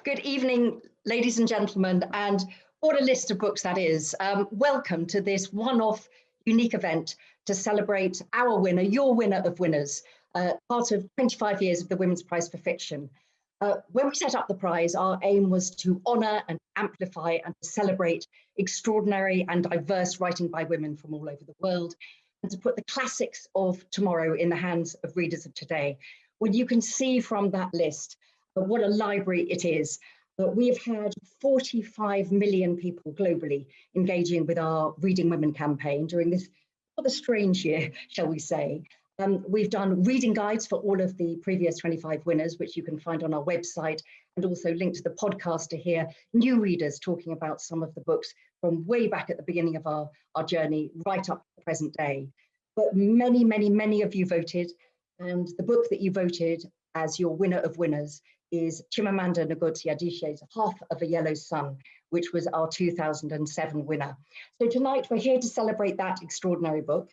Good evening, ladies and gentlemen, and what a list of books that is. Welcome to this one-off unique event to celebrate our winner, your winner of winners, part of 25 years of the Women's Prize for Fiction. When we set up the prize, our aim was to honour and amplify and to celebrate extraordinary and diverse writing by women from all over the world, and to put the classics of tomorrow in the hands of readers of today. Well, you can see from that list what a library it is. We've had 45 million people globally engaging with our Reading Women campaign during this rather strange year, shall we say. We've done reading guides for all of the previous 25 winners, which you can find on our website, and also linked to the podcast to hear new readers talking about some of the books from way back at the beginning of our journey, right up to the present day. But many, many, many of you voted, and the book that you voted as your winner of winners is Chimamanda Ngozi Adichie's Half of a Yellow Sun, which was our 2007 winner. So tonight we're here to celebrate that extraordinary book.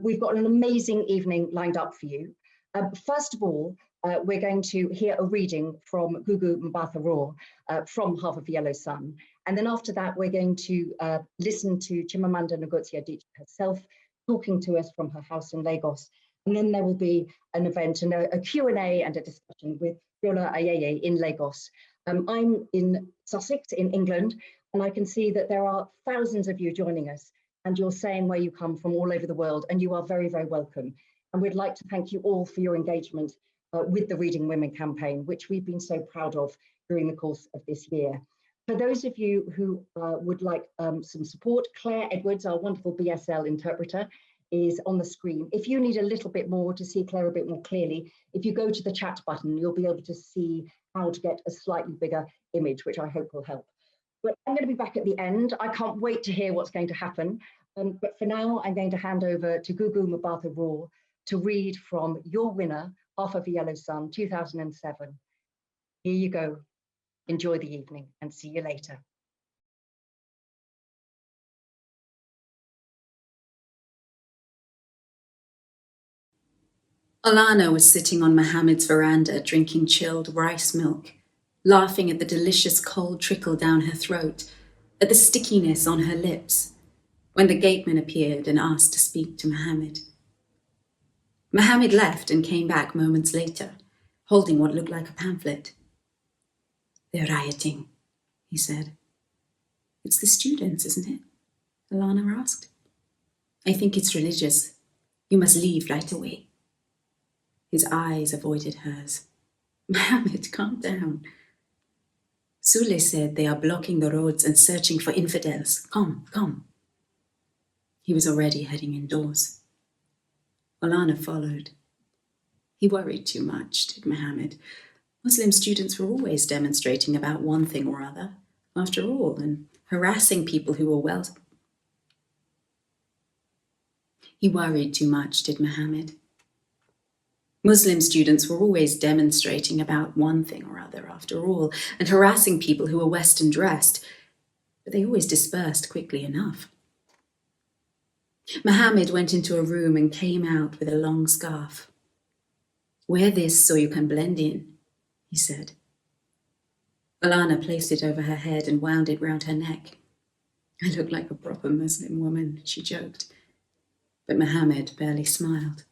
We've got an amazing evening lined up for you. First of all, we're going to hear a reading from Gugu Mbatha-Raw from Half of a Yellow Sun. And then after that, we're going to listen to Chimamanda Ngozi Adichie herself talking to us from her house in Lagos. And then there will be an event and a Q&A and a discussion with Jola Ayeye in Lagos. I'm in Sussex in England, and I can see that there are thousands of you joining us, and you're saying where you come from all over the world, and you are very, very welcome. And we'd like to thank you all for your engagement with the Reading Women campaign, which we've been so proud of during the course of this year. For those of you who would like some support, Claire Edwards, our wonderful BSL interpreter, is on the screen. If you need a little bit more to see Claire a bit more clearly, if you go to the chat button, you'll be able to see how to get a slightly bigger image, which I hope will help. But I'm going to be back at the end. I can't wait to hear what's going to happen. But for now, I'm going to hand over to Gugu Mbatha-Raw to read from your winner, Half of a Yellow Sun, 2007. Here you go. Enjoy the evening and see you later. Alana was sitting on Mohammed's veranda drinking chilled rice milk, laughing at the delicious cold trickle down her throat, at the stickiness on her lips, when the gateman appeared and asked to speak to Mohammed. Mohammed left and came back moments later, holding what looked like a pamphlet. "They're rioting," he said. "It's the students, isn't it?" Alana asked. "I think it's religious. You must leave right away." His eyes avoided hers. "Mohammed, calm down." "Sule said they are blocking the roads and searching for infidels. Come. He was already heading indoors. Alana followed. He worried too much, did Mohammed. Muslim students were always demonstrating about one thing or other, after all, and harassing people who were well. He worried too much, did Mohammed. Muslim students were always demonstrating about one thing or other, after all, and harassing people who were Western dressed, but they always dispersed quickly enough. Mohammed went into a room and came out with a long scarf. "Wear this so you can blend in," he said. Alana placed it over her head and wound it round her neck. "I look like a proper Muslim woman," she joked. But Mohammed barely smiled.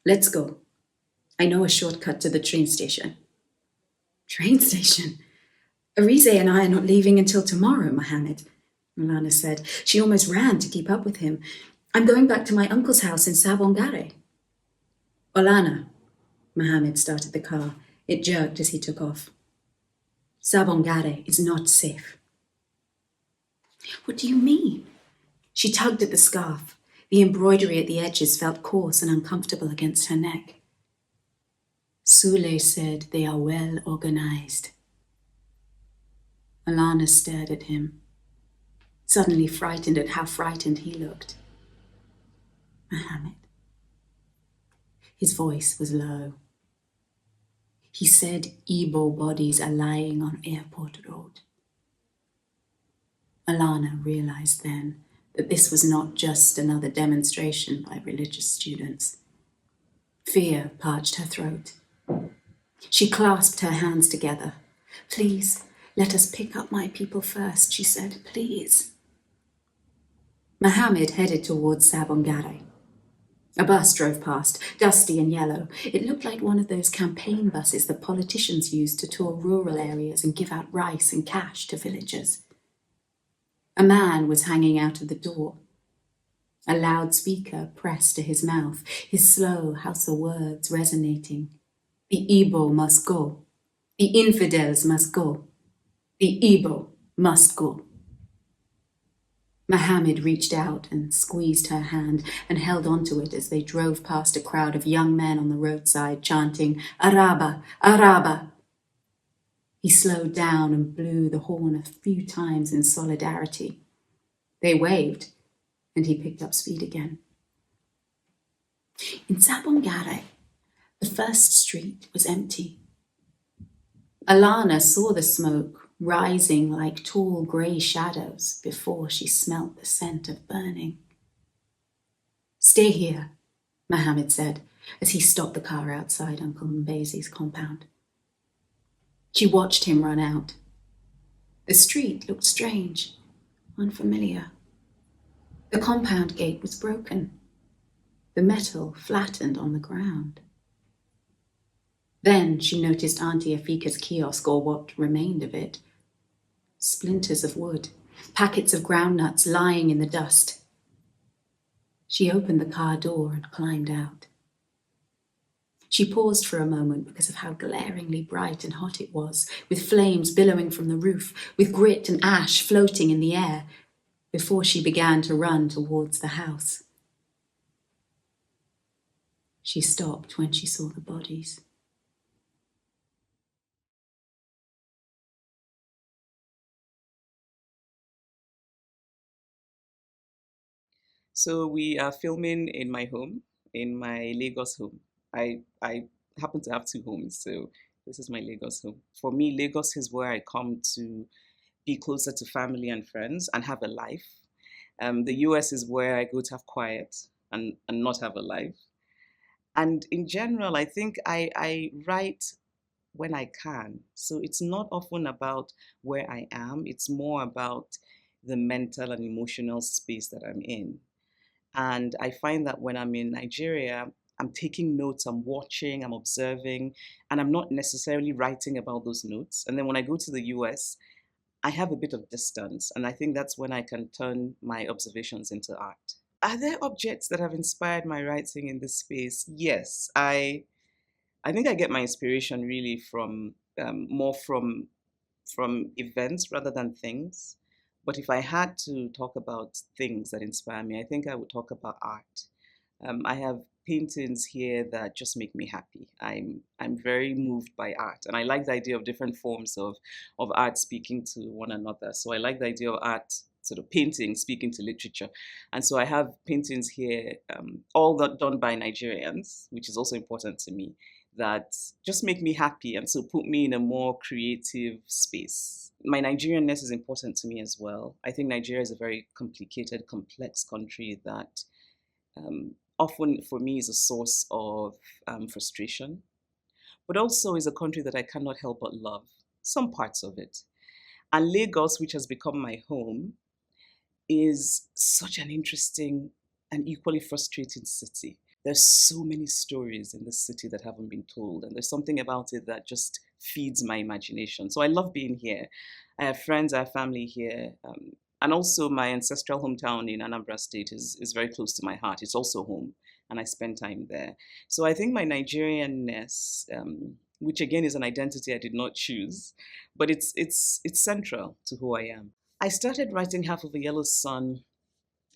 "Let's go. I know a shortcut to the train station." "Train station? Arise and I are not leaving until tomorrow, Mohammed," Alana said. She almost ran to keep up with him. "I'm going back to my uncle's house in Sabongare." "Alana," Mohammed started the car. It jerked as he took off. "Sabongare is not safe." "What do you mean?" She tugged at the scarf. The embroidery at the edges felt coarse and uncomfortable against her neck. "Sule said they are well organized." Alana stared at him, suddenly frightened at how frightened he looked. "Mohammed." His voice was low. "He said Igbo bodies are lying on Airport Road." Alana realized then that this was not just another demonstration by religious students. Fear parched her throat. She clasped her hands together. Please, let us pick up my people first, she said, please. Mohammed headed towards Sabongare. A bus drove past, dusty and yellow. It looked like one of those campaign buses that politicians use to tour rural areas and give out rice and cash to villagers. A man was hanging out of the door. A loudspeaker pressed to his mouth, his slow Hausa words resonating. The Igbo must go. The infidels must go. The Igbo must go. Mohammed reached out and squeezed her hand and held onto it as they drove past a crowd of young men on the roadside chanting, Araba, Araba. He slowed down and blew the horn a few times in solidarity. They waved, and he picked up speed again. In Sabongare, the first street was empty. Alana saw the smoke rising like tall grey shadows before she smelt the scent of burning. Stay here, Mohammed said as he stopped the car outside Uncle Mbezi's compound. She watched him run out. The street looked strange, unfamiliar. The compound gate was broken, the metal flattened on the ground. Then she noticed Auntie Afika's kiosk, or what remained of it. Splinters of wood, packets of groundnuts lying in the dust. She opened the car door and climbed out. She paused for a moment because of how glaringly bright and hot it was, with flames billowing from the roof, with grit and ash floating in the air, before she began to run towards the house. She stopped when she saw the bodies. So we are filming in my home, in my Lagos home. I happen to have two homes, so this is my Lagos home. For me, Lagos is where I come to be closer to family and friends and have a life. The US is where I go to have quiet and not have a life. And in general, I think I write when I can. So it's not often about where I am, it's more about the mental and emotional space that I'm in. And I find that when I'm in Nigeria, I'm taking notes, I'm watching, I'm observing, and I'm not necessarily writing about those notes. And then when I go to the US, I have a bit of distance, and I think that's when I can turn my observations into art. Are there objects that have inspired my writing in this space? Yes, I think I get my inspiration really from more from events rather than things. But if I had to talk about things that inspire me, I think I would talk about art. I have paintings here that just make me happy. I'm very moved by art, and I like the idea of different forms of art speaking to one another. So I like the idea of art, sort of painting speaking to literature, and so I have paintings here, all that done by Nigerians, which is also important to me, that just make me happy and so put me in a more creative space. My Nigerianness is important to me as well. I think Nigeria is a very complicated, complex country that often for me is a source of frustration, but also is a country that I cannot help but love, some parts of it. And Lagos, which has become my home, is such an interesting and equally frustrating city. There's so many stories in this city that haven't been told, and there's something about it that just feeds my imagination. So I love being here. I have friends, I have family here, and also my ancestral hometown in Anambra State is very close to my heart. It's also home, and I spend time there. So I think my Nigerianness, which again is an identity I did not choose, but it's central to who I am. I started writing Half of a Yellow Sun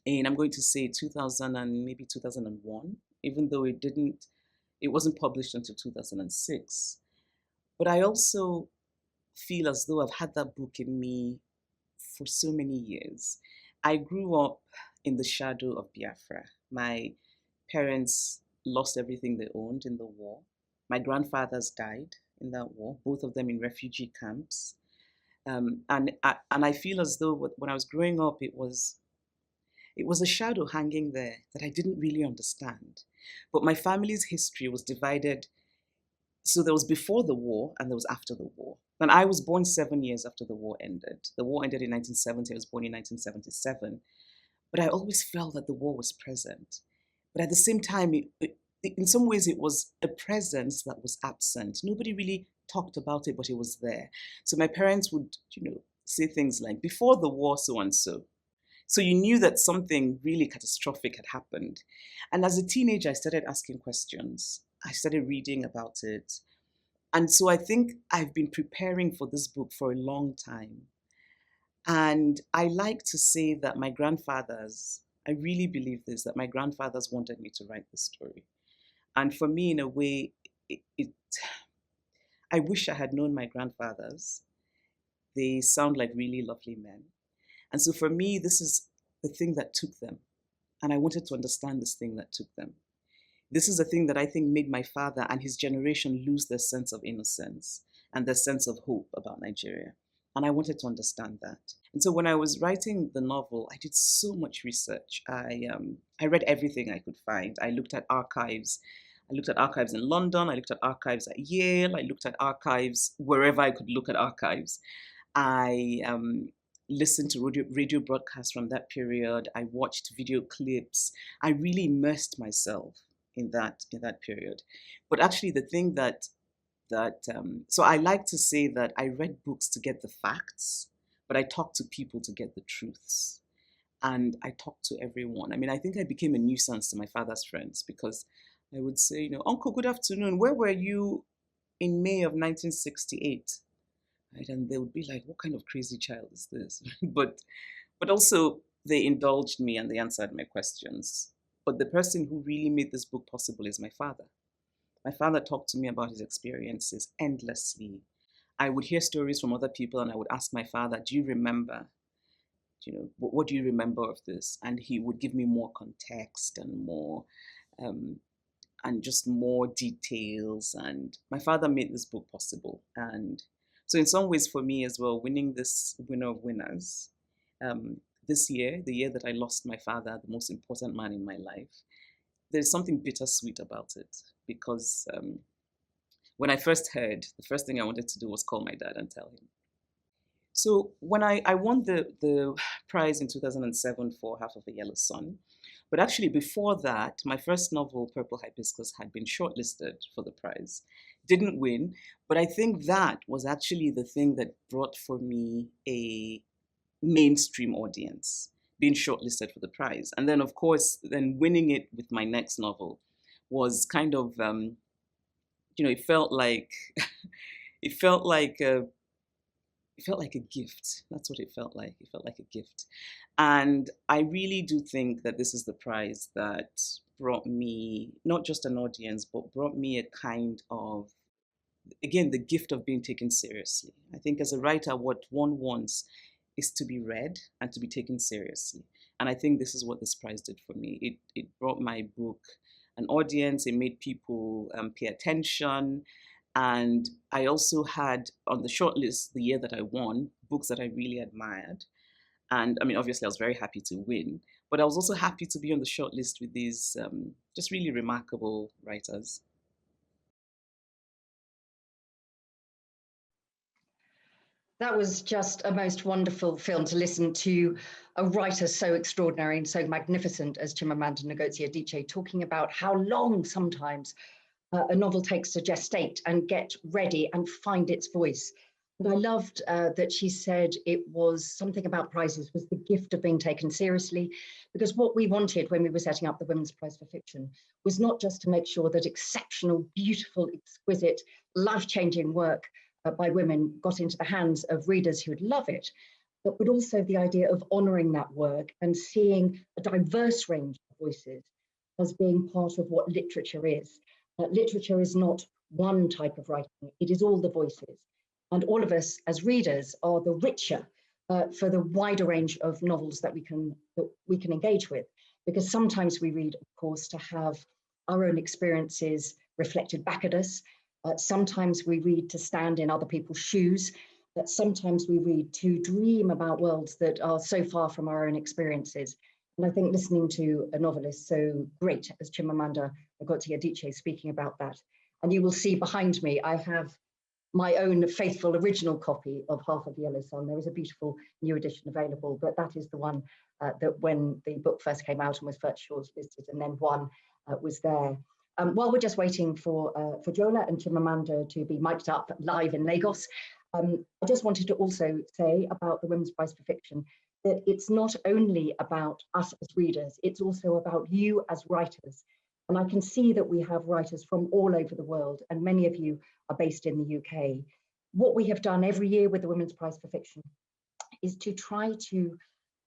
in, I'm going to say, 2000 and maybe 2001, even though it wasn't published until 2006. But I also feel as though I've had that book in me for so many years. I grew up in the shadow of Biafra. My parents lost everything they owned in the war. My grandfathers died in that war, both of them in refugee camps. And I feel as though when I was growing up, it was a shadow hanging there that I didn't really understand. But my family's history was divided. So there was before the war and there was after the war. And I was born 7 years after the war ended. The war ended in 1970. I was born in 1977. But I always felt that the war was present. But at the same time, in some ways, it was a presence that was absent. Nobody really talked about it, but it was there. So my parents would, say things like, before the war, so and so. So you knew that something really catastrophic had happened. And as a teenager, I started asking questions. I started reading about it. And so I think I've been preparing for this book for a long time. And I like to say that my grandfathers, I really believe this, that my grandfathers wanted me to write this story. And for me, in a way, I wish I had known my grandfathers. They sound like really lovely men. And so for me, this is the thing that took them. And I wanted to understand this thing that took them. This is the thing that I think made my father and his generation lose their sense of innocence and their sense of hope about Nigeria. And I wanted to understand that. And so when I was writing the novel, I did so much research. I read everything I could find. I looked at archives. I looked at archives in London. I looked at archives at Yale. I looked at archives wherever I could look at archives. I listened to radio broadcasts from that period. I watched video clips. I really immersed myself in that period. But actually, the thing so I like to say that I read books to get the facts, but I talked to people to get the truths. And I talked to everyone. I mean, I think I became a nuisance to my father's friends because I would say, Uncle, good afternoon. Where were you in May of 1968? Right? And they would be like, what kind of crazy child is this? but also they indulged me and they answered my questions. But the person who really made this book possible is my father. My father talked to me about his experiences endlessly. I would hear stories from other people and I would ask my father, do you remember? What do you remember of this? And he would give me more context and more, and just more details. And my father made this book possible. And so in some ways for me as well, winning this winner of winners, this year, the year that I lost my father, the most important man in my life, there's something bittersweet about it because when I first heard, the first thing I wanted to do was call my dad and tell him. So when I won the prize in 2007 for Half of a Yellow Sun, but actually before that, my first novel, Purple Hibiscus, had been shortlisted for the prize. Didn't win, but I think that was actually the thing that brought for me a mainstream audience, being shortlisted for the prize. And then, of course, then winning it with my next novel was kind of, it felt like, it felt like a gift. That's what it felt like. It felt like a gift. And I really do think that this is the prize that brought me not just an audience, but brought me a kind of, again, the gift of being taken seriously. I think as a writer, what one wants is to be read and to be taken seriously. And I think this is what this prize did for me. It brought my book an audience. It made people pay attention. And I also had on the shortlist the year that I won, books that I really admired. And I mean, obviously, I was very happy to win, but I was also happy to be on the shortlist with these just really remarkable writers. That was just a most wonderful film to listen to a writer so extraordinary and so magnificent as Chimamanda Ngozi Adichie talking about how long sometimes a novel takes to gestate and get ready and find its voice. And I loved that she said it was something about prizes was the gift of being taken seriously, because what we wanted when we were setting up the Women's Prize for Fiction was not just to make sure that exceptional, beautiful, exquisite, life-changing work by women got into the hands of readers who would love it, but also the idea of honouring that work and seeing a diverse range of voices as being part of what literature is. Literature is not one type of writing, it is all the voices. And all of us as readers are the richer for the wider range of novels that we can engage with. Because sometimes we read, of course, to have our own experiences reflected back at us. Sometimes we read to stand in other people's shoes. Sometimes we read to dream about worlds that are so far from our own experiences. And I think listening to a novelist so great as Chimamanda Ngozi Adichie speaking about that, and you will see behind me, I have my own faithful original copy of Half of Yellow Sun. There is a beautiful new edition available, but that is the one that when the book first came out and was first shortlisted and then one was there. While we're just waiting for Jola and Chimamanda to be mic'd up live in Lagos, I just wanted to also say about the Women's Prize for Fiction that it's not only about us as readers, it's also about you as writers. And I can see that we have writers from all over the world, and many of you are based in the UK. What we have done every year with the Women's Prize for Fiction is to try to,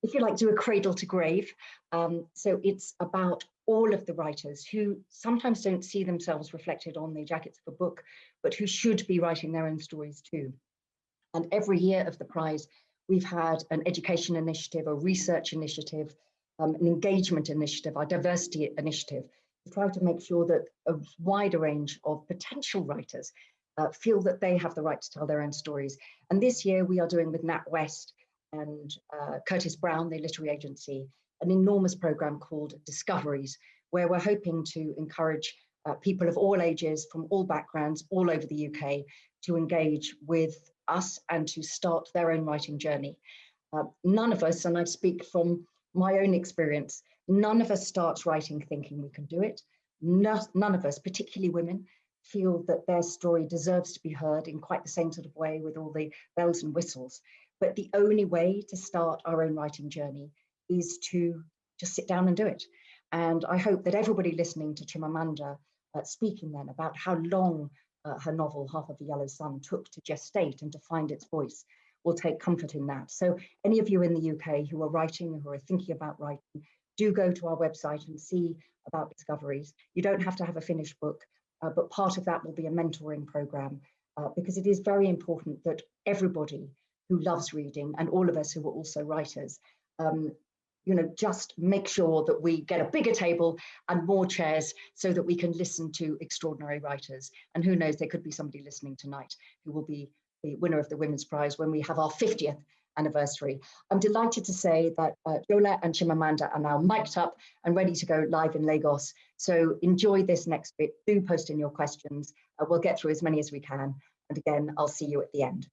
if you like, do a cradle to grave. So it's about all of the writers who sometimes don't see themselves reflected on the jackets of a book, but who should be writing their own stories too. And every year of the prize, we've had an education initiative, a research initiative, an engagement initiative, our diversity initiative, to try to make sure that a wider range of potential writers feel that they have the right to tell their own stories. And this year we are doing with NatWest and Curtis Brown, the literary agency, an enormous program called Discoveries, where we're hoping to encourage people of all ages, from all backgrounds, all over the UK, to engage with us and to start their own writing journey. None of us, and I speak from my own experience, none of us starts writing thinking we can do it. None of us, particularly women, feel that their story deserves to be heard in quite the same sort of way with all the bells and whistles. But the only way to start our own writing journey is to just sit down and do it. And I hope that everybody listening to Chimamanda speaking then about how long her novel, Half of the Yellow Sun, took to gestate and to find its voice, will take comfort in that. So any of you in the UK who are writing, who are thinking about writing, do go to our website and see about Discoveries. You don't have to have a finished book, but part of that will be a mentoring program, because it is very important that everybody who loves reading, and all of us who are also writers, just make sure that we get a bigger table and more chairs so that we can listen to extraordinary writers. And who knows, there could be somebody listening tonight who will be the winner of the Women's Prize when we have our 50th anniversary. I'm delighted to say that Jola and Chimamanda are now mic'd up and ready to go live in Lagos. So enjoy this next bit. Do post in your questions. We'll get through as many as we can. And again, I'll see you at the end.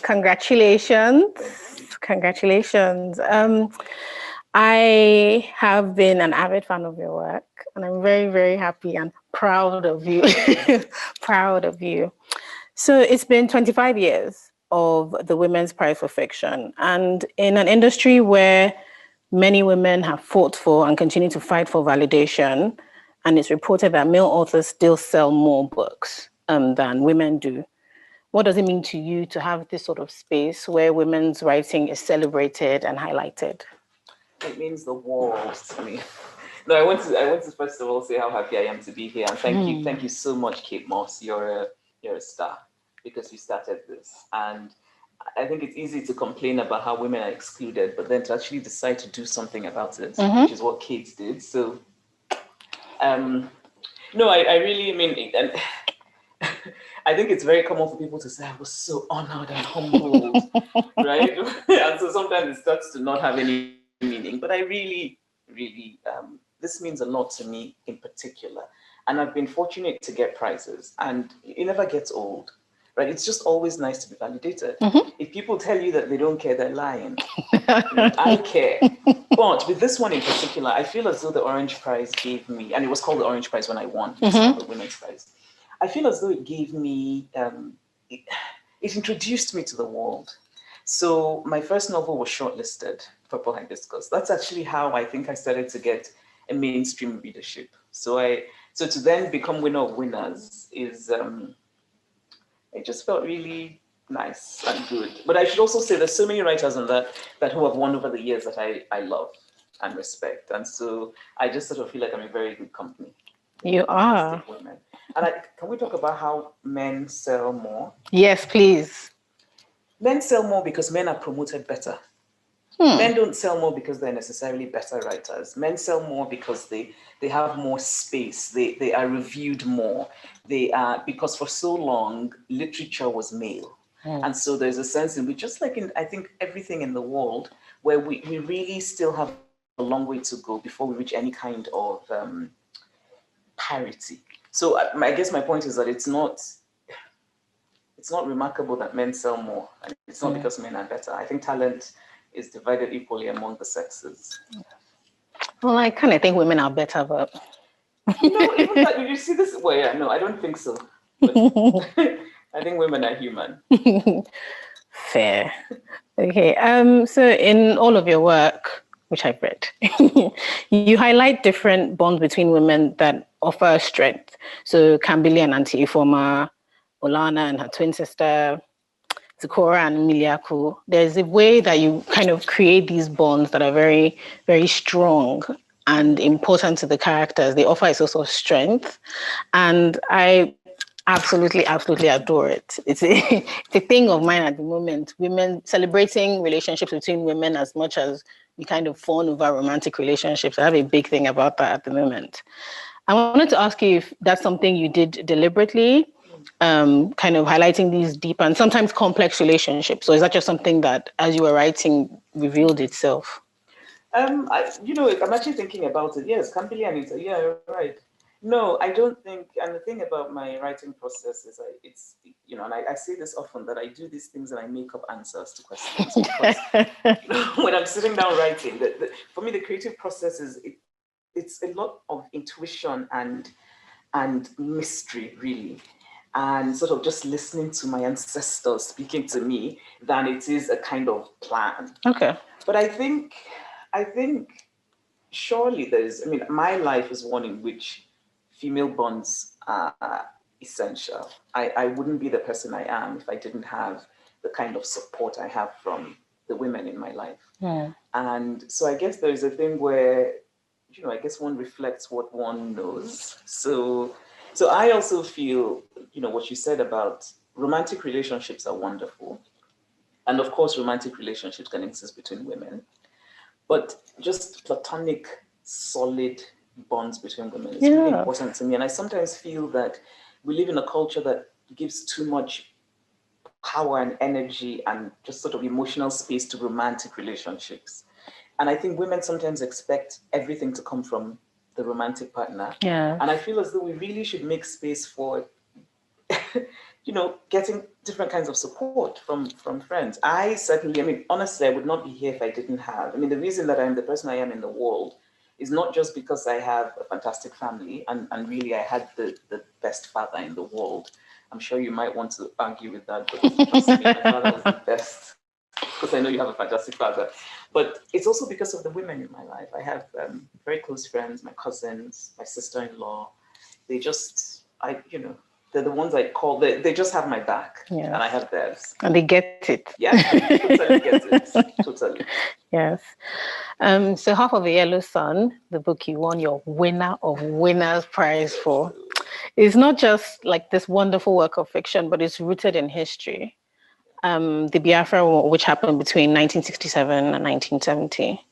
Congratulations. Congratulations. I have been an avid fan of your work, and I'm very, very happy and proud of you. Proud of you. So it's been 25 years of the Women's Prize for Fiction, and in an industry where many women have fought for and continue to fight for validation, and it's reported that male authors still sell more books than women do. What does it mean to you to have this sort of space where women's writing is celebrated and highlighted? It means the world to me. No, I want to first of all say how happy I am to be here, and thank you so much, Kate Mosse. You're a star, because you started this, and I think it's easy to complain about how women are excluded, but then to actually decide to do something about it, which is what Kate did. So, no, I really mean. I think it's very common for people to say, I was so honored and humbled, right? And so sometimes it starts to not have any meaning. But I really, really, this means a lot to me in particular. And I've been fortunate to get prizes, and it never gets old, right? It's just always nice to be validated. If people tell you that they don't care, they're lying. I care. But with this one in particular, I feel as though the Orange Prize gave me, and it was called the Orange Prize when I won, it's not the Women's Prize. I feel as though it gave me, it introduced me to the world. So my first novel was shortlisted, Purple Hibiscus. That's actually how I think I started to get a mainstream readership. So to then become winner of winners is, it just felt really nice and good. But I should also say there's so many writers on that who have won over the years that I love and respect. And so I just sort of feel like I'm in very good company. You are. Women. And can we talk about how men sell more? Yes, please. Men sell more because men are promoted better. Men don't sell more because they're necessarily better writers. Men sell more because they have more space. They are reviewed more. They are, because for so long, literature was male. And so there's a sense in which, just like in, I think, everything in the world, where we really still have a long way to go before we reach any kind of parity. So I guess my point is that it's not remarkable that men sell more, and it's not because men are better. I think talent is divided equally among the sexes. Well, I kind of think women are better, but even that, you see this? Well, yeah, no, I don't think so. But I think women are human. Fair. Okay. So in all of your work, which I've read, you highlight different bonds between women that offer strength. So Kambili and Auntie Ifoma, Olana and her twin sister, Zikora and Miliaku. There's a way that you kind of create these bonds that are very, very strong and important to the characters. They offer a source of strength. And I absolutely adore it. It's a thing of mine at the moment. Women celebrating relationships between women as much as we kind of fawn over romantic relationships. I have a big thing about that at the moment. I wanted to ask you if that's something you did deliberately, kind of highlighting these deep and sometimes complex relationships. Or is that just something that, as you were writing, revealed itself? I'm actually thinking about it. Yes, Kambili and Anita. Yeah, you're right. No, I don't think, and the thing about my writing process is and I say this often, that I do these things and I make up answers to questions. Because when I'm sitting down writing, for me, the creative process it's a lot of intuition and mystery, really, and sort of just listening to my ancestors speaking to me than it is a kind of plan. Okay. But I think surely my life is one in which female bonds are essential. I wouldn't be the person I am if I didn't have the kind of support I have from the women in my life. Yeah. And so I guess there's a thing where, I guess one reflects what one knows. So I also feel, what you said about romantic relationships are wonderful. And of course, romantic relationships can exist between women. But just platonic, solid bonds between women is really important to me. And I sometimes feel that we live in a culture that gives too much power and energy and just sort of emotional space to romantic relationships. And I think women sometimes expect everything to come from the romantic partner. Yeah. And I feel as though we really should make space for getting different kinds of support from friends. I certainly, honestly, I would not be here if I didn't have. The reason that I'm the person I am in the world is not just because I have a fantastic family and really I had the best father in the world. I'm sure you might want to argue with that, but trust me, my father was the best, because I know you have a fantastic father. But it's also because of the women in my life. I have very close friends, my cousins, my sister-in-law. They just, they're the ones I call, they just have my back, and I have theirs. And they get it. Yeah, totally get it, totally. Yes. So Half of a Yellow Sun, the book you won your winner of winners prize for, is not just like this wonderful work of fiction, but it's rooted in history. The Biafra War, which happened between 1967 and 1970.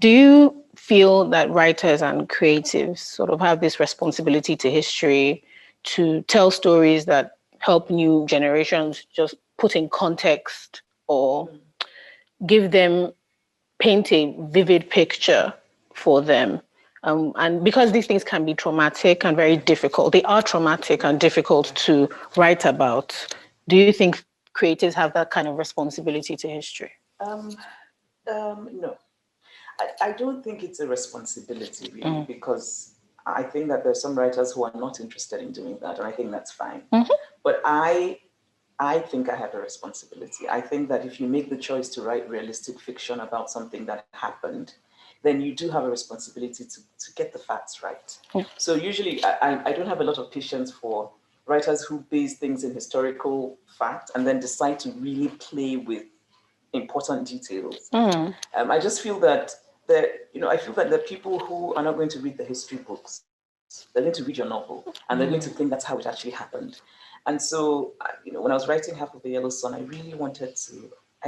Do you feel that writers and creatives sort of have this responsibility to history to tell stories that help new generations just put in context or give them, paint a vivid picture for them? And because these things can be traumatic and very difficult, they are traumatic and difficult to write about. Do you think creatives have that kind of responsibility to history? No. I don't think it's a responsibility, really, because I think that there's some writers who are not interested in doing that, and I think that's fine. But I think I have a responsibility. I think that if you make the choice to write realistic fiction about something that happened, then you do have a responsibility to get the facts right. So usually I don't have a lot of patience for writers who base things in historical fact and then decide to really play with important details. I just feel that the people who are not going to read the history books, they're going to read your novel and they're going to think that's how it actually happened. And so, when I was writing Half of a Yellow Sun, I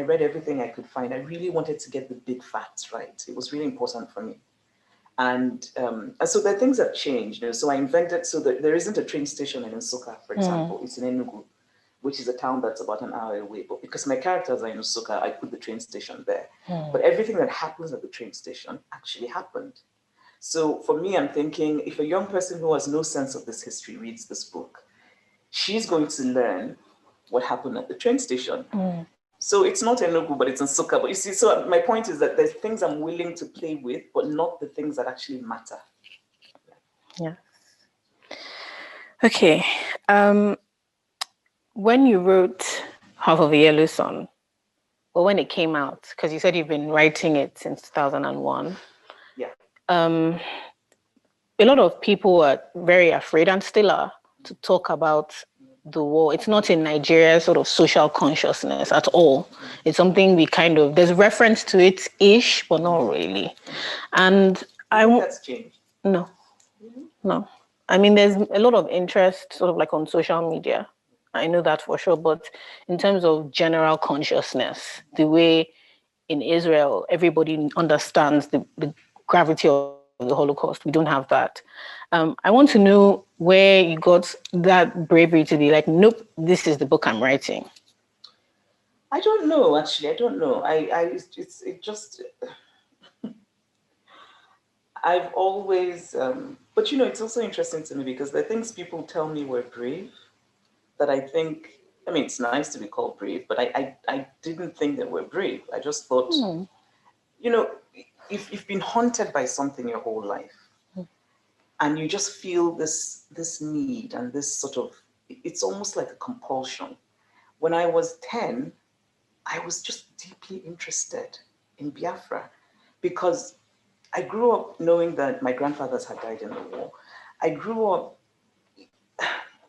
read everything I could find. I really wanted to get the big facts right. It was really important for me. And so there are things that changed. So I invented, so that there isn't a train station in Nsukka, for example, it's in Enugu. which is a town that's about an hour away. But because my characters are in Nsukka, I put the train station there. But everything that happens at the train station actually happened. So for me, I'm thinking, if a young person who has no sense of this history reads this book, she's going to learn what happened at the train station. So it's not Enugu, but it's Nsukka. But you see, so my point is that there's things I'm willing to play with, but not the things that actually matter. Yeah. Okay. When you wrote Half of a Yellow Sun, or when it came out, because you said you've been writing it since 2001. Yeah. A lot of people were very afraid, and still are, to talk about the war. It's not in Nigeria's sort of social consciousness at all. It's something we kind of, there's reference to it-ish, but not really. And I think that's changed. No. No. I mean, there's a lot of interest sort of like on social media. I know that for sure. But in terms of general consciousness, the way in Israel, everybody understands the gravity of the Holocaust. We don't have that. I want to know where you got that bravery to be like, nope, this is the book I'm writing. I don't know, actually. I don't know. I've always, but it's also interesting to me because the things people tell me were brave that I think, it's nice to be called brave, but I didn't think they were brave. I just thought, if you've been haunted by something your whole life and you just feel this need and this sort of, it's almost like a compulsion. When I was 10, I was just deeply interested in Biafra because I grew up knowing that my grandfathers had died in the war. I grew up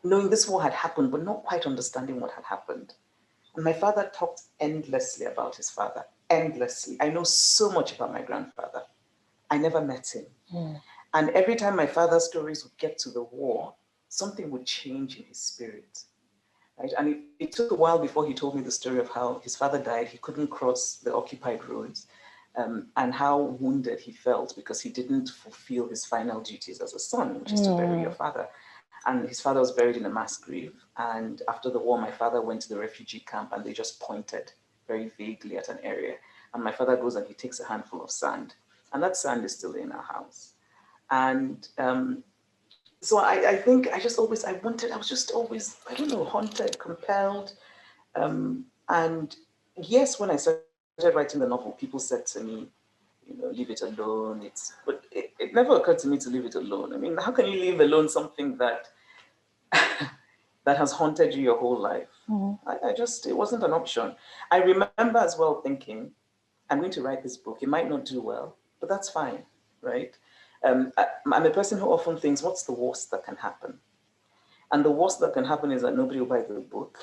knowing this war had happened, but not quite understanding what had happened. And my father talked endlessly about his father, endlessly. I know so much about my grandfather. I never met him. And every time my father's stories would get to the war, something would change in his spirit. Right? And it took a while before he told me the story of how his father died. He couldn't cross the occupied roads, and how wounded he felt because he didn't fulfill his final duties as a son, which is to bury your father. And his father was buried in a mass grave. And after the war, my father went to the refugee camp and they just pointed very vaguely at an area. And my father goes and he takes a handful of sand. And that sand is still in our house. And so I think I was just always, I don't know, haunted, compelled. And yes, when I started writing the novel, people said to me, leave it alone. But it never occurred to me to leave it alone. I mean, how can you leave alone something that that has haunted you your whole life? It wasn't an option. I remember as well thinking, I'm going to write this book. It might not do well, but that's fine, right? I'm a person who often thinks, what's the worst that can happen? And the worst that can happen is that nobody will buy the book.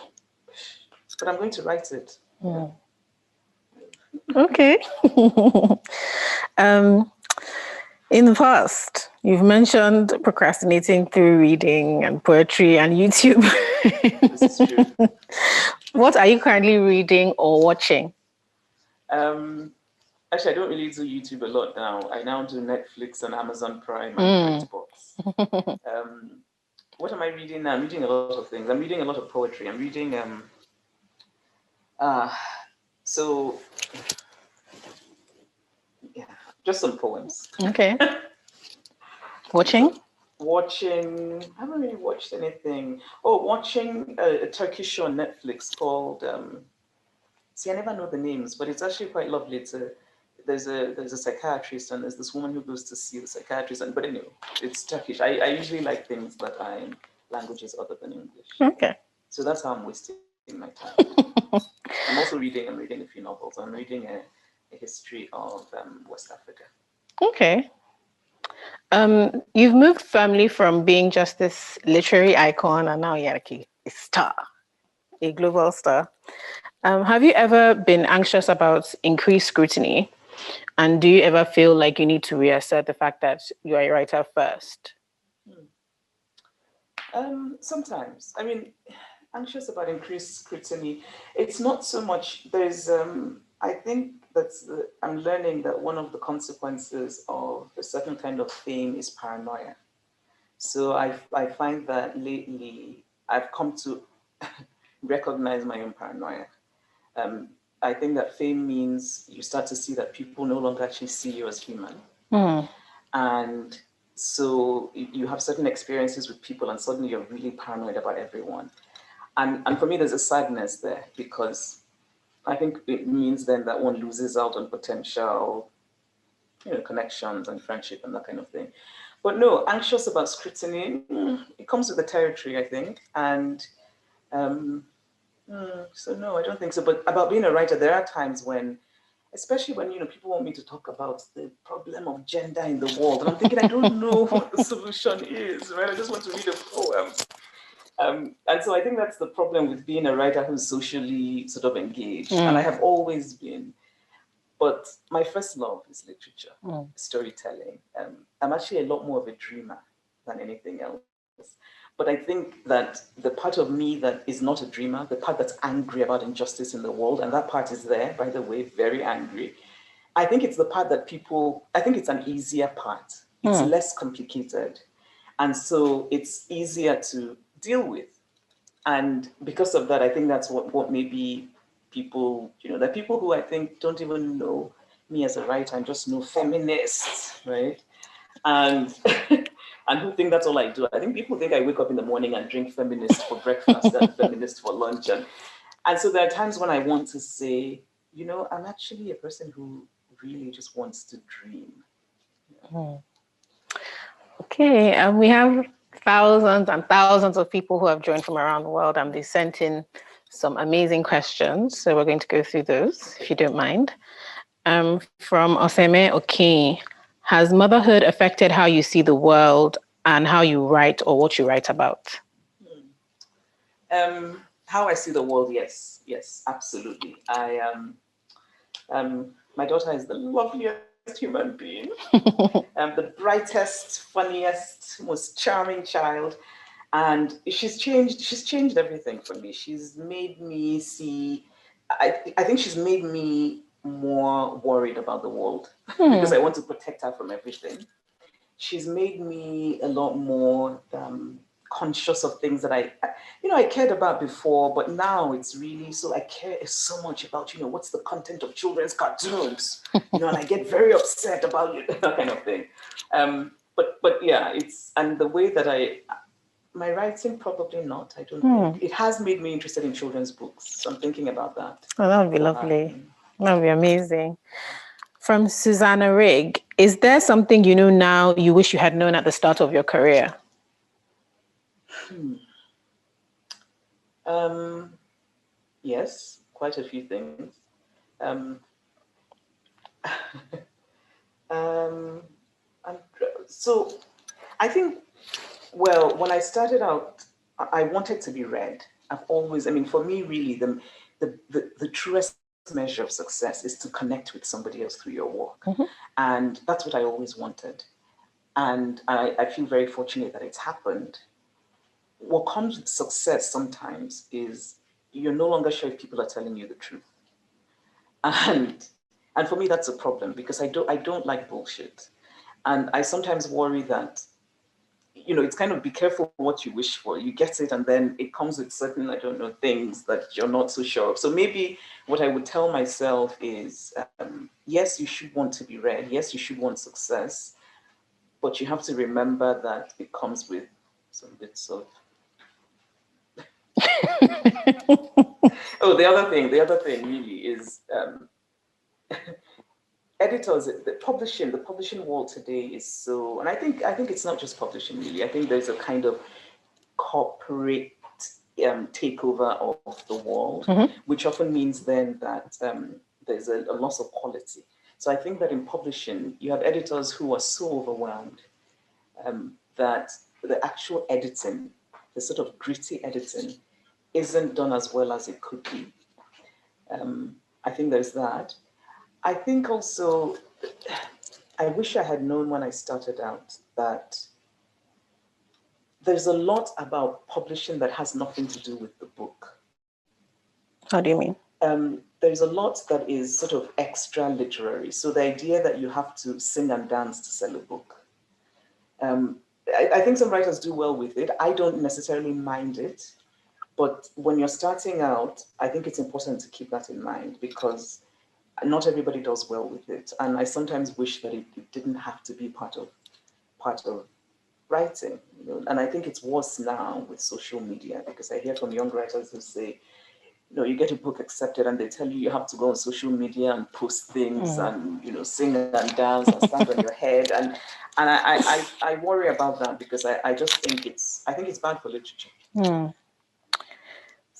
But I'm going to write it. Okay. In the past, you've mentioned procrastinating through reading and poetry and YouTube. This is true. What are you currently reading or watching? Actually, I don't really do YouTube a lot now. I now do Netflix and Amazon Prime and BritBox. What am I reading now? I'm reading a lot of things. I'm reading a lot of poetry. I'm reading just some poems. Okay. Watching? I haven't really watched anything. Watching a Turkish show on Netflix called, I never know the names, but it's actually quite lovely. There's a psychiatrist and there's this woman who goes to see the psychiatrist. But anyway, it's Turkish. I usually like things that are in languages other than English. Okay. So that's how I'm wasting my time. I'm reading a few novels. I'm reading a history of West Africa. Okay. You've moved firmly from being just this literary icon and now you're like a star, a global star. Have you ever been anxious about increased scrutiny? And do you ever feel like you need to reassert the fact that you are a writer first? Sometimes. I mean, anxious about increased scrutiny. It's not so much, I think I'm learning that one of the consequences of a certain kind of fame is paranoia. So I find that lately I've come to recognize my own paranoia. I think that fame means you start to see that people no longer actually see you as human. And so you have certain experiences with people and suddenly you're really paranoid about everyone. And for me, there's a sadness there because I think it means then that one loses out on potential, connections and friendship and that kind of thing. But no, anxious about scrutiny, it comes with the territory, I think. And so no, I don't think so. But about being a writer, there are times when, especially when, people want me to talk about the problem of gender in the world. And I'm thinking, I don't know what the solution is, right? I just want to read a poem. And so I think that's the problem with being a writer who's socially sort of engaged. And I have always been. But my first love is literature, storytelling. I'm actually a lot more of a dreamer than anything else. But I think that the part of me that is not a dreamer, the part that's angry about injustice in the world, and that part is there, by the way, very angry. I think it's the part that I think it's an easier part. It's less complicated. And so it's easier to deal with. And because of that, I think that's what maybe people, there are people who I think don't even know me as a writer and just know feminists, right? And and who think that's all I do. I think people think I wake up in the morning and drink feminist for breakfast and feminist for lunch. And so there are times when I want to say, I'm actually a person who really just wants to dream. Okay, and we have thousands and thousands of people who have joined from around the world, and they sent in some amazing questions. So we're going to go through those, if you don't mind. From Oseme Oki, has motherhood affected how you see the world and how you write or what you write about? How I see the world, yes, absolutely. My daughter is the loveliest human being, the brightest, funniest, most charming child. And she's changed everything for me. She's made me see, I think she's made me more worried about the world because I want to protect her from everything. She's made me a lot more conscious of things that I cared about before, but now it's really, so I care so much about, what's the content of children's cartoons, and I get very upset about that kind of thing. But yeah, and the way that my writing, probably not, I don't think. It has made me interested in children's books, so I'm thinking about that. Oh, that would be lovely. That would be amazing. From Susanna Rigg, is there something you know now you wish you had known at the start of your career? Yes, quite a few things. So I think, well, when I started out, I wanted to be read. I've always, for me, really, the truest measure of success is to connect with somebody else through your work. And that's what I always wanted. And I feel very fortunate that it's happened. What comes with success sometimes is you're no longer sure if people are telling you the truth. And for me, that's a problem because I don't like bullshit. And I sometimes worry that, it's kind of be careful what you wish for. You get it, and then it comes with certain, things that you're not so sure of. So maybe what I would tell myself is, yes, you should want to be read. Yes, you should want success. But you have to remember that it comes with some bits of... Oh, the other thing really is editors, the publishing world today is so, and I think it's not just publishing really. I think there's a kind of corporate takeover of the world, which often means then that there's a loss of quality. So I think that in publishing, you have editors who are so overwhelmed that the actual editing, the sort of gritty editing, isn't done as well as it could be. I think there's that. I think also, I wish I had known when I started out that there's a lot about publishing that has nothing to do with the book. How do you mean? There's a lot that is sort of extra literary. So the idea that you have to sing and dance to sell a book. I think some writers do well with it. I don't necessarily mind it, But when you're starting out, I think it's important to keep that in mind, because not everybody does well with it. And I sometimes wish that it didn't have to be part of writing, you know. And I think it's worse now with social media, because I hear from young writers who say, you know, you get a book accepted and they tell you have to go on social media and post things and, you know, sing and dance and stand on your head. And I worry about that, because I just think it's bad for literature.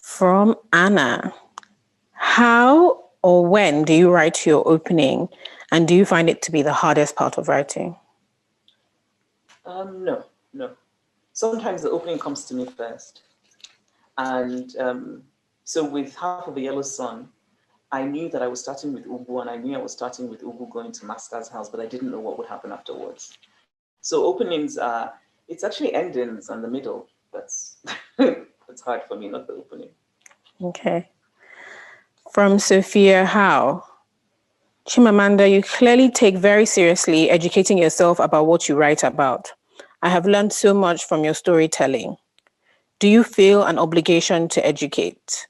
From Anna, how or when do you write your opening, and do you find it to be the hardest part of writing? No. Sometimes the opening comes to me first. And so with Half of a Yellow Sun, I knew that I was starting with Ugu, and I knew I was starting with Ugu going to Master's house, but I didn't know what would happen afterwards. So openings are, it's actually endings and the middle. That's that's hard for me, not the opening. Okay. From Sophia, how? Chimamanda, you clearly take very seriously educating yourself about what you write about. I have learned so much from your storytelling. Do you feel an obligation to educate,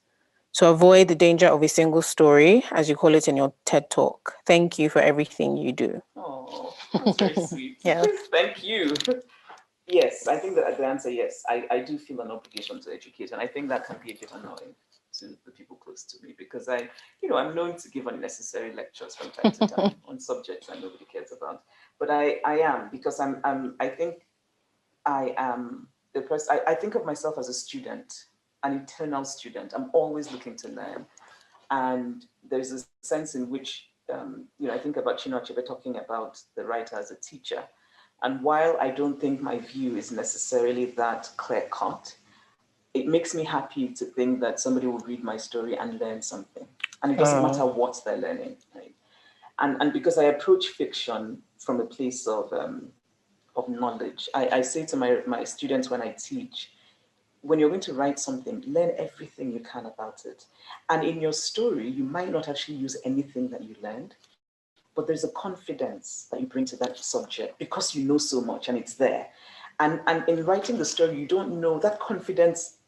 to avoid the danger of a single story, as you call it in your TED Talk? Thank you for everything you do. Oh, that's very sweet. Yeah. Thank you. Yes, I think that the answer, yes. I do feel an obligation to educate, and I think that can be a bit annoying to the people close to me, because I'm known to give unnecessary lectures from time to time on subjects that nobody cares about. But I am, because I think I am the person. I think of myself as a student, an eternal student. I'm always looking to learn, and there's a sense in which I think about Chinua Achebe talking about the writer as a teacher. And while I don't think my view is necessarily that clear-cut, it makes me happy to think that somebody would read my story and learn something. And it doesn't matter what they're learning, right? And because I approach fiction from a place of knowledge, I say to my students when I teach, when you're going to write something, learn everything you can about it. And in your story, you might not actually use anything that you learned, but there's a confidence that you bring to that subject because you know so much and it's there. And in writing the story, you don't know that confidence.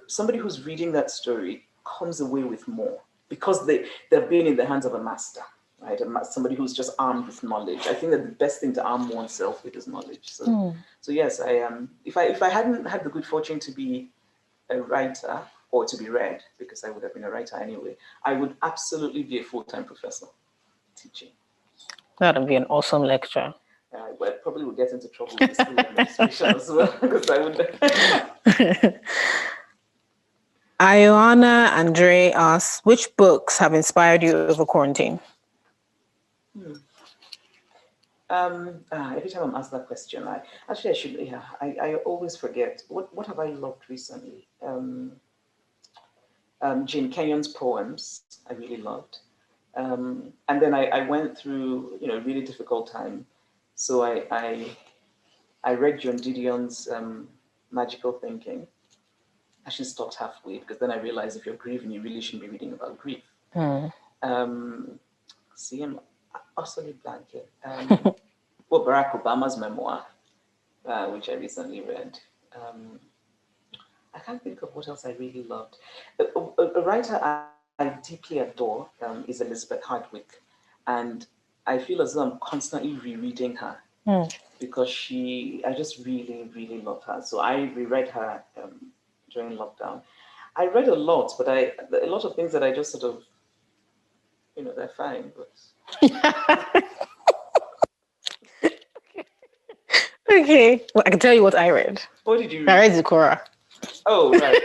Somebody who's reading that story comes away with more because they've been in the hands of a master, right? Somebody who's just armed with knowledge. I think that the best thing to arm oneself with is knowledge. So yes, I am. If I hadn't had the good fortune to be a writer or to be read, because I would have been a writer anyway, I would absolutely be a full-time professor teaching. That would be an awesome lecture. I probably would get into trouble with the school administration as well, because I would. Ioana Andre asks, which books have inspired you over quarantine? Every time I'm asked that question, I always forget. What have I loved recently? Jane Kenyon's poems, I really loved. And then I went through, a really difficult time. So I read John Didion's Magical Thinking. I actually stopped halfway because then I realized if you're grieving, you really shouldn't be reading about grief. See, I'm utterly blank here. Barack Obama's memoir, which I recently read. I can't think of what else I really loved. A writer I deeply adore is Elizabeth Hardwick, and I feel as though I'm constantly rereading her because I just really, really love her. So I reread her during lockdown. I read a lot, but a lot of things that I just sort of, they're fine, but. Okay. Well, I can tell you what I read. What did you read? I read Zikora. Oh, right.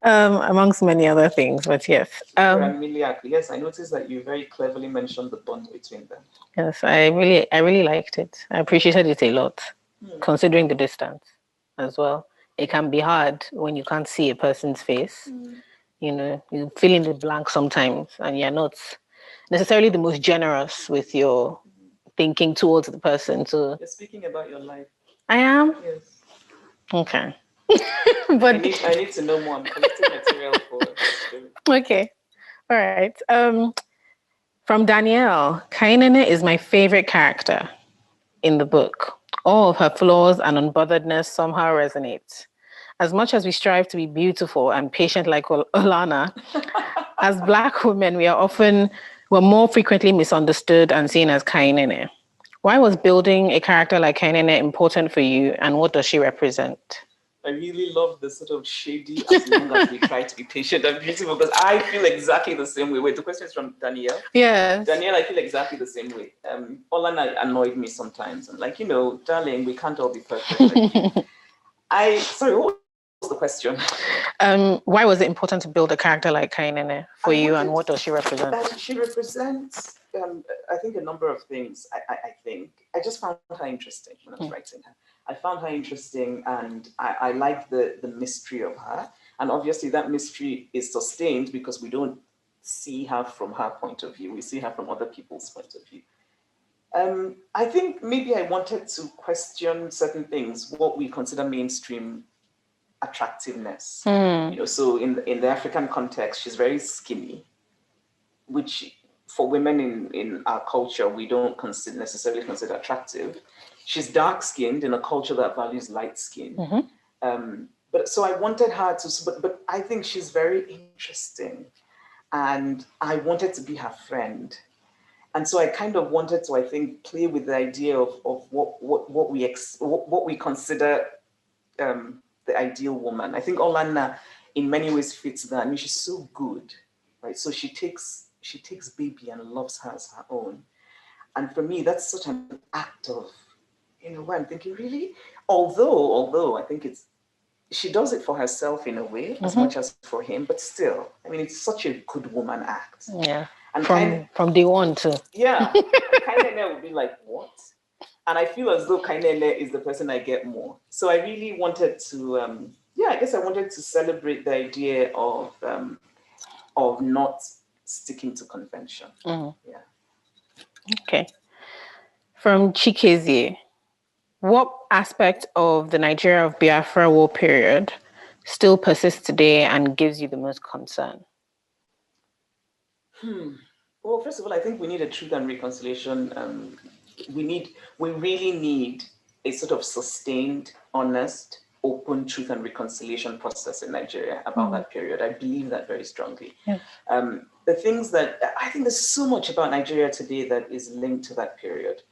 Amongst many other things, but yes. Yes, I noticed that you very cleverly mentioned the bond between them. Yes, I really liked it. I appreciated it a lot, considering the distance as well. It can be hard when you can't see a person's face. You fill in the blank sometimes, and you're not necessarily the most generous with your thinking towards the person. So you're speaking about your life. I am? Yes. Okay. But I need to know more. I'm collecting material for the story. Okay. All right. From Danielle, Kainene is my favorite character in the book. All of her flaws and unbotheredness somehow resonate. as much as we strive to be beautiful and patient like Olana, as Black women, we're more frequently misunderstood and seen as kainene. Why was building a character like kainene important for you, and what does she represent? I really love the sort of shady as long as we try to be patient and beautiful, because I feel exactly the same way. Wait, the question is from Danielle? Yes. Danielle, I feel exactly the same way. Olana annoyed me sometimes. I'm like, darling, we can't all be perfect. Sorry, what was the question? Why was it important to build a character like kainene for you, and what does she represent? She represents, I think, a number of things. I think I just found her interesting when I was writing her. I found her interesting, and I liked the mystery of her. And obviously that mystery is sustained because we don't see her from her point of view. We see her from other people's point of view. I think maybe I wanted to question certain things, what we consider mainstream attractiveness. So in the African context, she's very skinny, which for women in our culture, we don't necessarily consider attractive. She's dark-skinned in a culture that values light skin. But so I wanted her to, but I think she's very interesting, and I wanted to be her friend. And so I kind of wanted to, I think, play with the idea of what we consider the ideal woman. I think Olana in many ways fits that. I mean, she's so good, right? So she takes baby and loves her as her own. And for me, that's such an act of, where I'm thinking, really? Although I think she does it for herself in a way, as much as for him, but still, I mean, it's such a good woman act. Yeah. And from day one too. Yeah. Kainene would be like, what? And I feel as though kainene is the person I get more. So I really wanted to, I guess I wanted to celebrate the idea of not sticking to convention. Yeah. Okay. From Chikezie, what aspect of the Nigeria of Biafra war period still persists today and gives you the most concern? Well, first of all, I think we need a truth and reconciliation. We really need a sort of sustained, honest, open truth and reconciliation process in Nigeria about that period. I believe that very strongly. Yeah. The things that I think there's so much about Nigeria today that is linked to that period.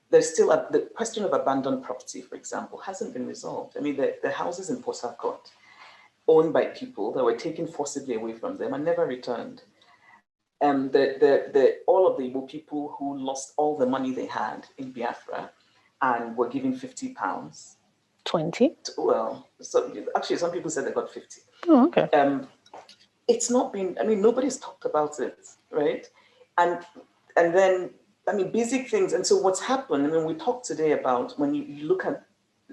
There's still the question of abandoned property, for example, hasn't been resolved. I mean, the houses in Port Harcourt owned by people that were taken forcibly away from them and never returned. All of the Igbo people who lost all the money they had in Biafra and were given £50. 20? Well, actually, some people said they got 50. Oh, okay. It's not been, I mean, nobody's talked about it, right? And then, I mean, basic things. And so what's happened, I mean, we talked today about when you look at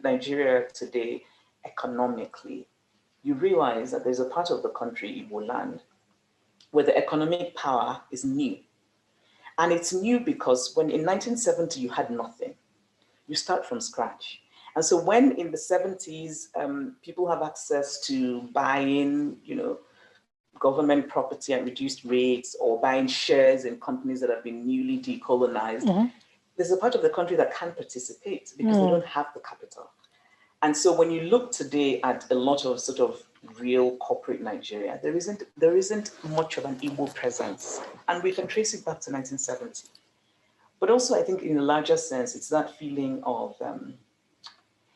Nigeria today economically, you realize that there's a part of the country, Igbo land, where the economic power is new. And it's new because when in 1970 you had nothing, you start from scratch. And so when in the 70s, people have access to buying, government property at reduced rates or buying shares in companies that have been newly decolonized, there's a part of the country that can't participate because they don't have the capital. And so when you look today at a lot of sort of real corporate Nigeria, there isn't much of an Igbo presence. And we can trace it back to 1970. But also I think in a larger sense, it's that feeling of,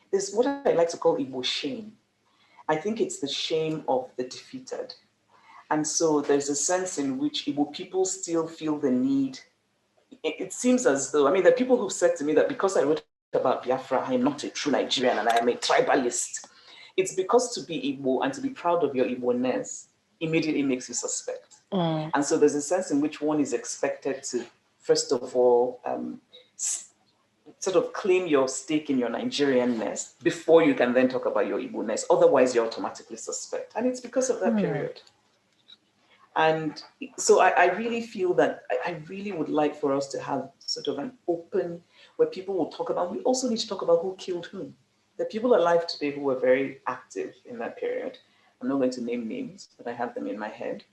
there's what I like to call Igbo shame. I think it's the shame of the defeated. And so there's a sense in which Igbo people still feel the need. It seems as though, I mean, there are people who've said to me that because I wrote about Biafra, I am not a true Nigerian and I am a tribalist. It's because to be Igbo and to be proud of your Igbo-ness immediately makes you suspect. And so there's a sense in which one is expected to, first of all, sort of claim your stake in your Nigerian-ness before you can then talk about your Igbo-ness. Otherwise, you're automatically suspect. And it's because of that period. And so I really feel that I really would like for us to have sort of an open, where people will talk about, we also need to talk about who killed whom. There are people alive today who were very active in that period. I'm not going to name names, but I have them in my head.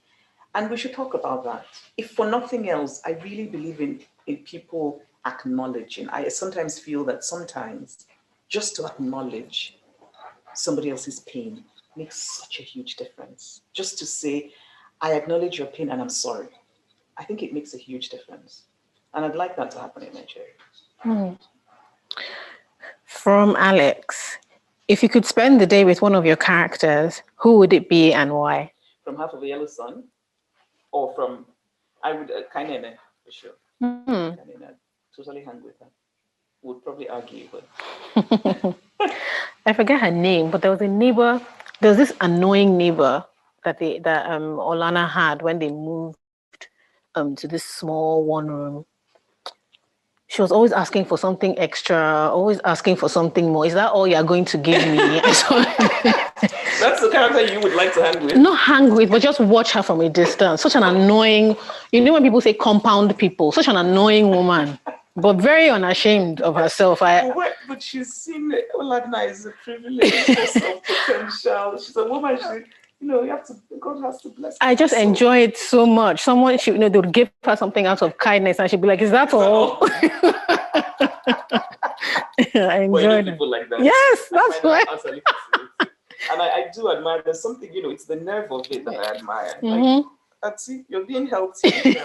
And we should talk about that. If for nothing else, I really believe in people acknowledging. I sometimes feel that sometimes just to acknowledge somebody else's pain makes such a huge difference. Just to say, I acknowledge your pain and I'm sorry. I think it makes a huge difference. And I'd like that to happen in Nigeria. From Alex, if you could spend the day with one of your characters, who would it be and why? From Half of a Yellow Sun, or from, I would, Kainene, for sure. Kainene, totally hang with her. Would probably argue, but. I forget her name, but there was this annoying neighbor that Olana had when they moved to this small one room. She was always asking for something extra, always asking for something more. Is that all you're going to give me? That's the character you would like to hang with? Not hang with, but just watch her from a distance. Such an annoying, when people say compound people, such an annoying woman, but very unashamed of herself. But she's seen Oladna as a privilege, source of potential. She's a woman, God has to bless her. I just enjoy it so much. Someone, they would give her something out of kindness and she'd be like, is that all? I enjoy people like that. Yes, that's right. And I do admire, there's something, it's the nerve of it that I admire. Mm-hmm. Like, that's it, you're being healthy.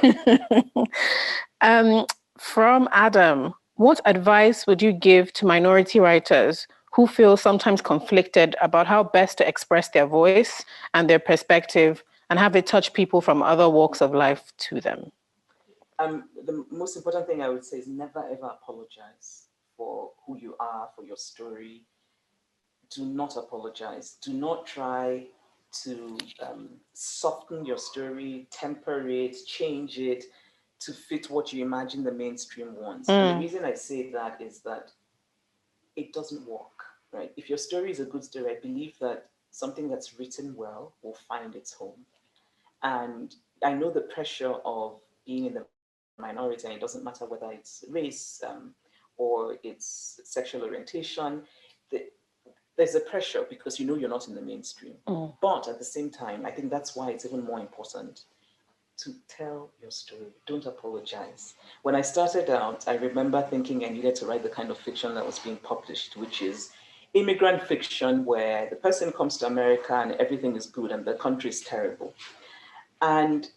From Adam, what advice would you give to minority writers who feel sometimes conflicted about how best to express their voice and their perspective and have it touch people from other walks of life to them? The most important thing I would say is never ever apologize for who you are, for your story. Do not apologize. Do not try to soften your story, temper it, change it to fit what you imagine the mainstream wants. And the reason I say that is that it doesn't work, right? If your story is a good story, I believe that something that's written well will find its home. And I know the pressure of being in the minority, and it doesn't matter whether it's race or it's sexual orientation. There's a pressure because you're not in the mainstream. But at the same time, I think that's why it's even more important to tell your story. Don't apologize. When I started out, I remember thinking I needed to write the kind of fiction that was being published, which is immigrant fiction where the person comes to America and everything is good and the country is terrible. And,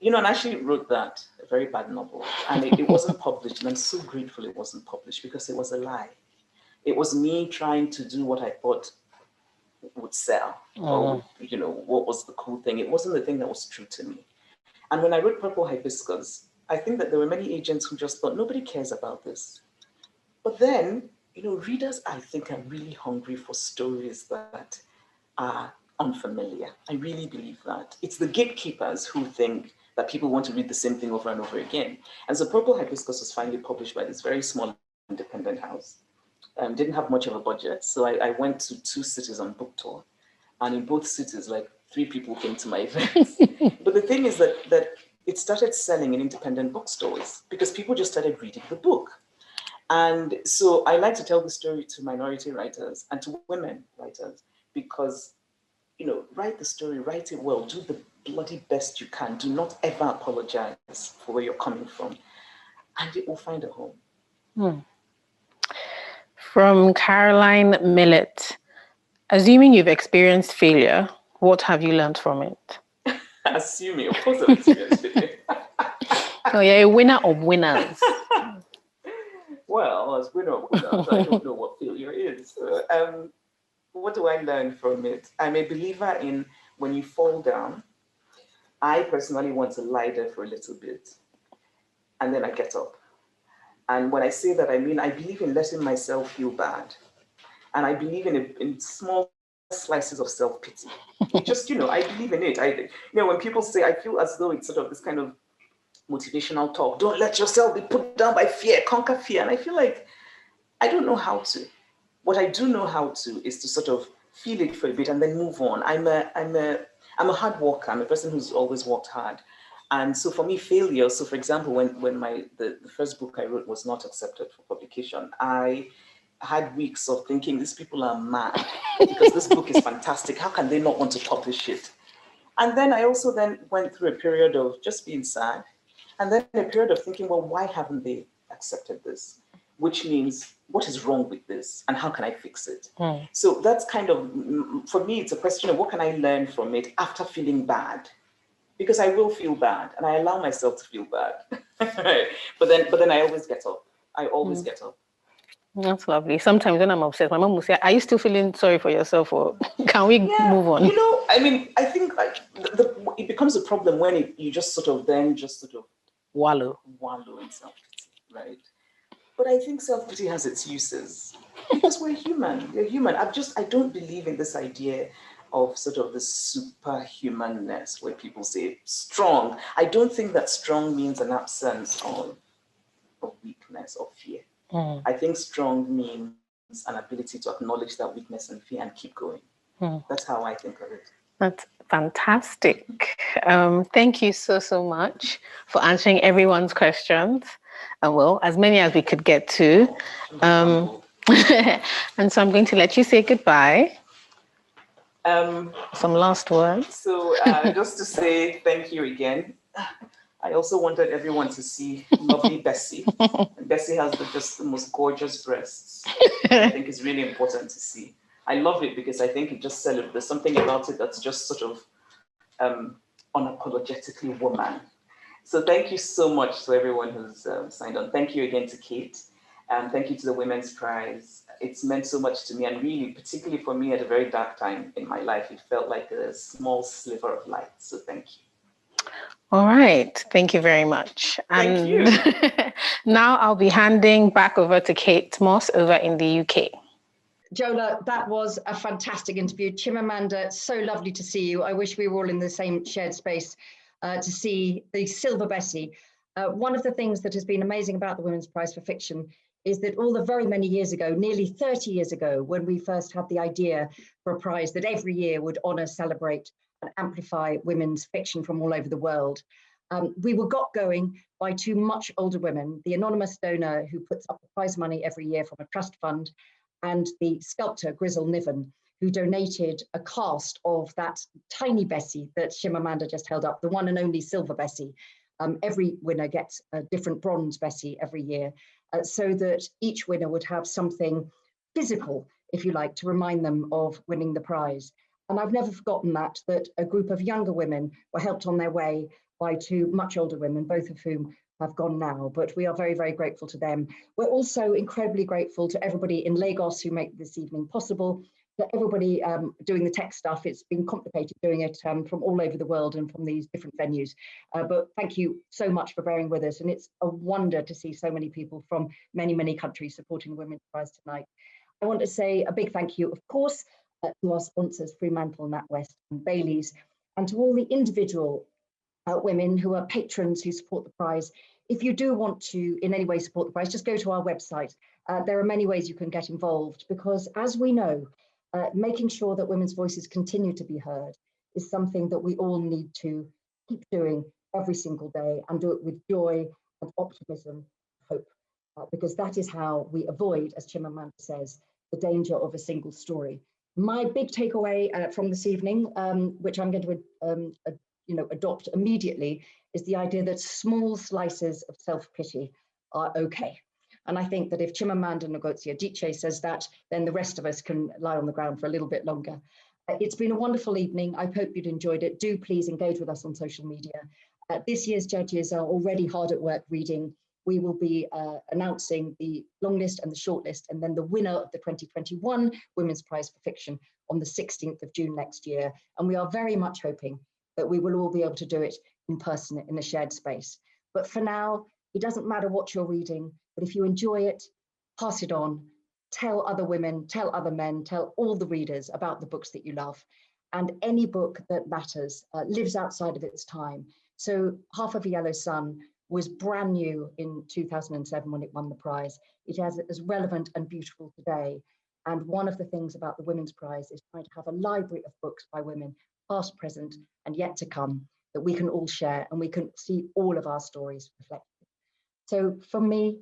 and I actually wrote that, a very bad novel, and it wasn't published. And I'm so grateful it wasn't published because it was a lie. It was me trying to do what I thought would sell, or what was the cool thing. It wasn't the thing that was true to me. And when I wrote Purple Hibiscus, I think that there were many agents who just thought, nobody cares about this. But then, readers, I think, are really hungry for stories that are unfamiliar. I really believe that. It's the gatekeepers who think that people want to read the same thing over and over again. And so Purple Hibiscus was finally published by this very small independent house. Didn't have much of a budget. So I went to 2 cities on book tour. And in both cities, like 3 people came to my events. But the thing is that it started selling in independent bookstores because people just started reading the book. And so I like to tell the story to minority writers and to women writers because, write the story, write it well, do the bloody best you can. Do not ever apologize for where you're coming from. And it will find a home. From Caroline Millett, assuming you've experienced failure, what have you learned from it? Assuming, of course I've experienced failure. Oh, you're a winner of winners. Well, as winner of winners, I don't know what failure is. What do I learn from it? I'm a believer in when you fall down, I personally want to lie there for a little bit and then I get up. And when I say that, I mean, I believe in letting myself feel bad. And I believe in small slices of self-pity. Just, I believe in it. When people say, I feel as though it's sort of this kind of motivational talk. Don't let yourself be put down by fear, conquer fear. And I feel like I don't know how to. What I do know how to is to sort of feel it for a bit and then move on. I'm a hard worker. I'm a person who's always worked hard. And so for me, failure, so for example, when the first book I wrote was not accepted for publication, I had weeks of thinking, these people are mad because this book is fantastic. How can they not want to publish it? And then I also then went through a period of just being sad. And then a period of thinking, well, why haven't they accepted this? which means what is wrong with this and how can I fix it? So that's kind of, for me, it's a question of what can I learn from it after feeling bad? Because I will feel bad and I allow myself to feel bad. but then I always get up. I always get up. That's lovely. Sometimes when I'm upset, my mom will say, "Are you still feeling sorry for yourself, or can we move on?" You know, I mean, I think like it becomes a problem when you just sort of wallow in self-pity, right? But I think self-pity has its uses because we're human. We're human. I don't believe in this idea of sort of the superhumanness where people say strong. I don't think that strong means an absence of weakness or fear. I think strong means an ability to acknowledge that weakness and fear and keep going. That's how I think of it. That's fantastic. Thank you so much for answering everyone's questions. Well, as many as we could get to. And so I'm going to let you say goodbye. Some last words. So just to say thank you again. I also wanted everyone to see lovely Bessie. Bessie has just the most gorgeous breasts. I think it's really important to see. I love it because I think it just there's something about it that's just sort of unapologetically woman. So thank you so much to everyone who's signed on. Thank you again to Kate. Thank you to the Women's Prize. It's meant so much to me, and really, particularly for me at a very dark time in my life, it felt like a small sliver of light. So thank you. All right. Thank you very much. Thank you. Now I'll be handing back over to Kate Mosse over in the UK. Jola, that was a fantastic interview. Chimamanda, so lovely to see you. I wish we were all in the same shared space to see the Silver Bessie. One of the things that has been amazing about the Women's Prize for Fiction is that all the very many years ago, nearly 30 years ago, when we first had the idea for a prize that every year would honour, celebrate and amplify women's fiction from all over the world, we were got going by two much older women, the anonymous donor who puts up the prize money every year from a trust fund, and the sculptor Grizel Niven, who donated a cast of that tiny Bessie that Chimamanda just held up, the one and only Silver Bessie. Every winner gets a different bronze Bessie every year, so that each winner would have something physical, if you like, to remind them of winning the prize. And I've never forgotten that a group of younger women were helped on their way by two much older women, both of whom have gone now, but we are very, very grateful to them. We're also incredibly grateful to everybody in Lagos who make this evening possible, to everybody doing the tech stuff. It's been complicated doing it from all over the world and from these different venues. But thank you so much for bearing with us. And it's a wonder to see so many people from many, many countries supporting the Women's Prize tonight. I want to say a big thank you, of course, to our sponsors, Fremantle, NatWest and Bailey's, and to all the individual women who are patrons who support the prize. If you do want to in any way support the prize, just go to our website. There are many ways you can get involved because, as we know, making sure that women's voices continue to be heard is something that we all need to keep doing every single day and do it with joy and optimism, hope, because that is how we avoid, as Chimamanda says, the danger of a single story. My big takeaway from this evening, which I'm going to adopt immediately, is the idea that small slices of self-pity are okay. And I think that if Chimamanda Ngozi Adichie says that, then the rest of us can lie on the ground for a little bit longer. It's been a wonderful evening. I hope you'd enjoyed it. Do please engage with us on social media. This year's judges are already hard at work reading. We will be announcing the long list and the short list, and then the winner of the 2021 Women's Prize for Fiction on the 16th of June next year. And we are very much hoping that we will all be able to do it in person in a shared space. But for now, it doesn't matter what you're reading, but if you enjoy it, pass it on, tell other women, tell other men, tell all the readers about the books that you love. And any book that matters lives outside of its time. So Half of a Yellow Sun was brand new in 2007 when it won the prize. It is as relevant and beautiful today. And one of the things about the Women's Prize is trying to have a library of books by women, past, present, and yet to come, that we can all share and we can see all of our stories reflected. So from me,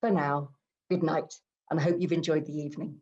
for now, good night, and I hope you've enjoyed the evening.